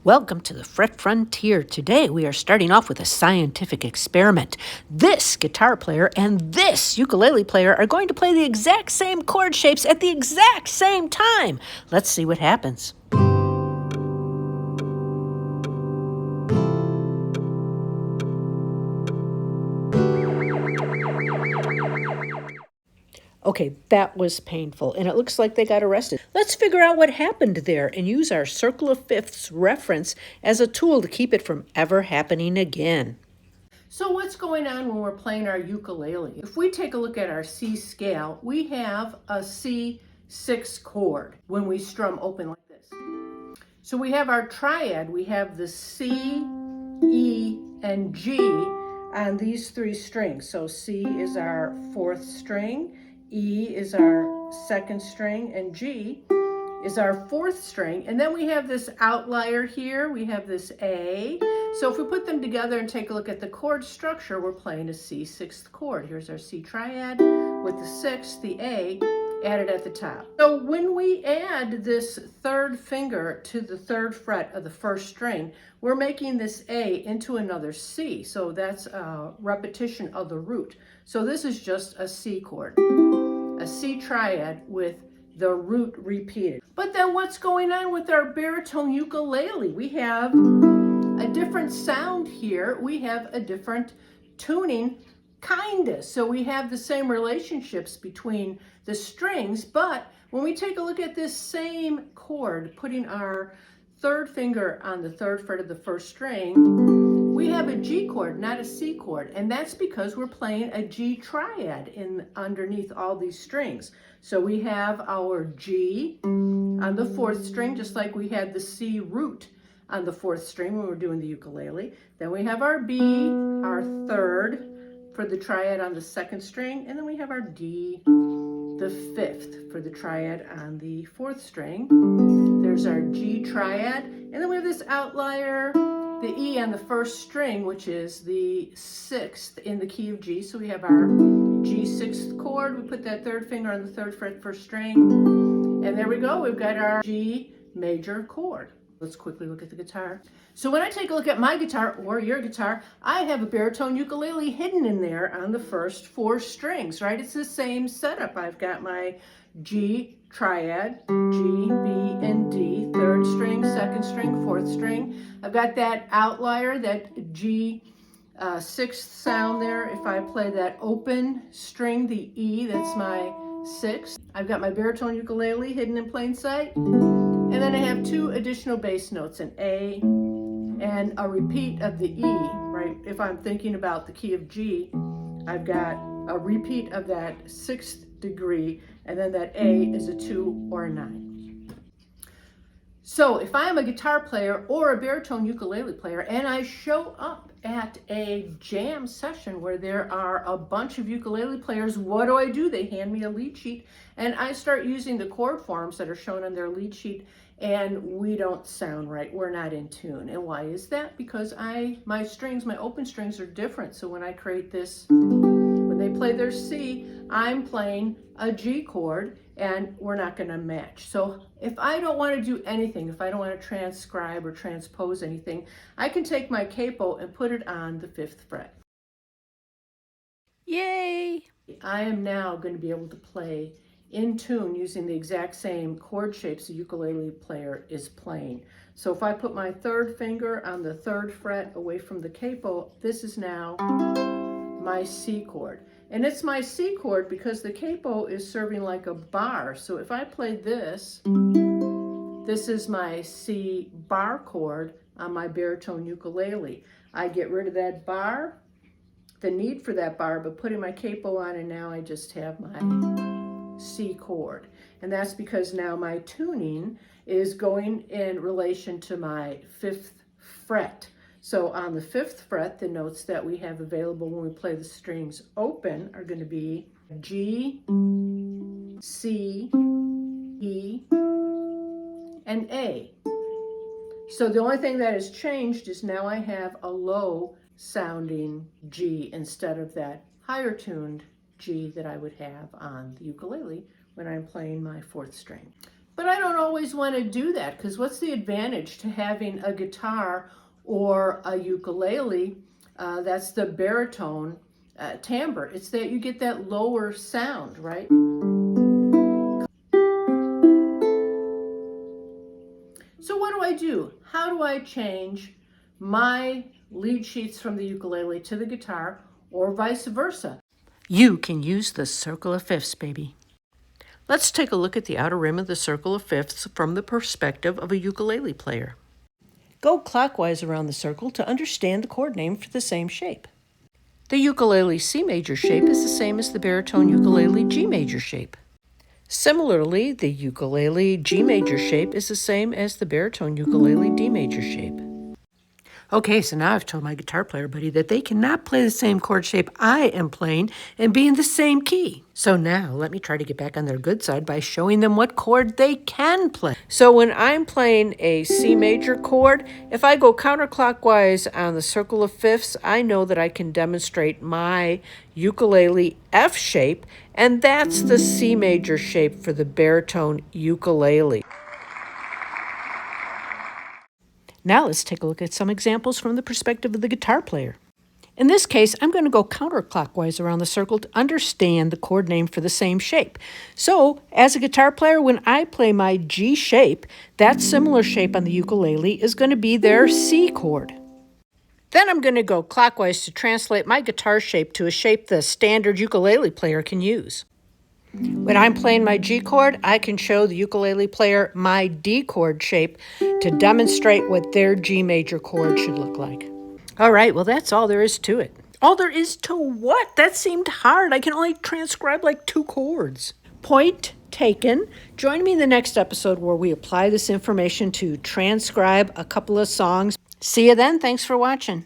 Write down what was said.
Welcome to the Fret Frontier. Today we are starting off with a scientific experiment. This guitar player and this ukulele player are going to play the exact same chord shapes at the exact same time. Let's see what happens. Okay, that was painful, and it looks like they got arrested. Let's figure out what happened there and use our circle of fifths reference as a tool to keep it from ever happening again. So what's going on when we're playing our ukulele? If we take a look at our C scale, we have a C6 chord when we strum open like this. So we have our triad, we have the C, E, and G on these three strings. So C is our fourth string, E is our second string, and G is our fourth string. And then we have this outlier here, we have this A. So if we put them together and take a look at the chord structure, we're playing a C sixth chord. Here's our C triad with the sixth, the A added at the top. So when we add this third finger to the third fret of the first string, we're making this A into another C. So that's a repetition of the root. So this is just a C chord, a C triad with the root repeated. But then what's going on with our baritone ukulele? We have a different sound here. We have a different tuning, kinda. So we have the same relationships between the strings, but when we take a look at this same chord, putting our third finger on the third fret of the first string, we have a G chord, not a C chord. And that's because we're playing a G triad underneath all these strings. So we have our G on the fourth string, just like we had the C root on the fourth string when we're doing the ukulele. Then we have our B, our third for the triad on the second string. And then we have our D, the fifth for the triad on the fourth string. There's our G triad. And then we have this outlier, the E on the first string, which is the sixth in the key of G. So we have our G sixth chord. We put that third finger on the third fret first string. And there we go. We've got our G major chord. Let's quickly look at the guitar. So when I take a look at my guitar or your guitar, I have a baritone ukulele hidden in there on the first four strings, right? It's the same setup. I've got my G triad, G, B, and D, third string, second string, fourth string. I've got that outlier, that G sixth sound there. If I play that open string, the E, that's my sixth. I've got my baritone ukulele hidden in plain sight. And then I have two additional bass notes, an A and a repeat of the E, right? If I'm thinking about the key of G, I've got a repeat of that sixth degree, and then that A is a 2 or a 9. So if I am a guitar player or a baritone ukulele player and I show up at a jam session where there are a bunch of ukulele players, what do? They hand me a lead sheet and I start using the chord forms that are shown on their lead sheet, and we don't sound right. We're not in tune. And why is that? Because my strings, my open strings are different. So when I create this, when they play their C, I'm playing a G chord and we're not going to match. So if I don't want to do anything, if I don't want to transcribe or transpose anything, I can take my capo and put it on the fifth fret. Yay! I am now going to be able to play in tune using the exact same chord shapes the ukulele player is playing. So if I put my third finger on the third fret away from the capo, this is now my C chord. And it's my C chord because the capo is serving like a bar. So if I play this, this is my C bar chord on my baritone ukulele. I get rid of that bar, the need for that bar, but putting my capo on, and now I just have my C chord. And that's because now my tuning is going in relation to my fifth fret. So on the fifth fret, the notes that we have available when we play the strings open are going to be G, C, E, and A. So the only thing that has changed is now I have a low sounding G instead of that higher tuned G that I would have on the ukulele when I'm playing my fourth string. But I don't always want to do that, because what's the advantage to having a guitar or a ukulele? That's the baritone timbre. It's that you get that lower sound, right? So what do I do? How do I change my lead sheets from the ukulele to the guitar, or vice versa? You can use the circle of fifths, baby. Let's take a look at the outer rim of the circle of fifths from the perspective of a ukulele player. Go clockwise around the circle to understand the chord name for the same shape. The ukulele C major shape is the same as the baritone ukulele G major shape. Similarly, the ukulele G major shape is the same as the baritone ukulele D major shape. Okay, so now I've told my guitar player buddy that they cannot play the same chord shape I am playing and be in the same key. So now let me try to get back on their good side by showing them what chord they can play. So when I'm playing a C major chord, if I go counterclockwise on the circle of fifths, I know that I can demonstrate my ukulele F shape, and that's the C major shape for the baritone ukulele. Now let's take a look at some examples from the perspective of the guitar player. In this case, I'm going to go counterclockwise around the circle to understand the chord name for the same shape. So, as a guitar player, when I play my G shape, that similar shape on the ukulele is going to be their C chord. Then I'm going to go clockwise to translate my guitar shape to a shape the standard ukulele player can use. When I'm playing my G chord, I can show the ukulele player my D chord shape to demonstrate what their G major chord should look like. All right, well, that's all there is to it. All there is to what? That seemed hard. I can only transcribe like 2 chords. Point taken. Join me in the next episode where we apply this information to transcribe a couple of songs. See you then. Thanks for watching.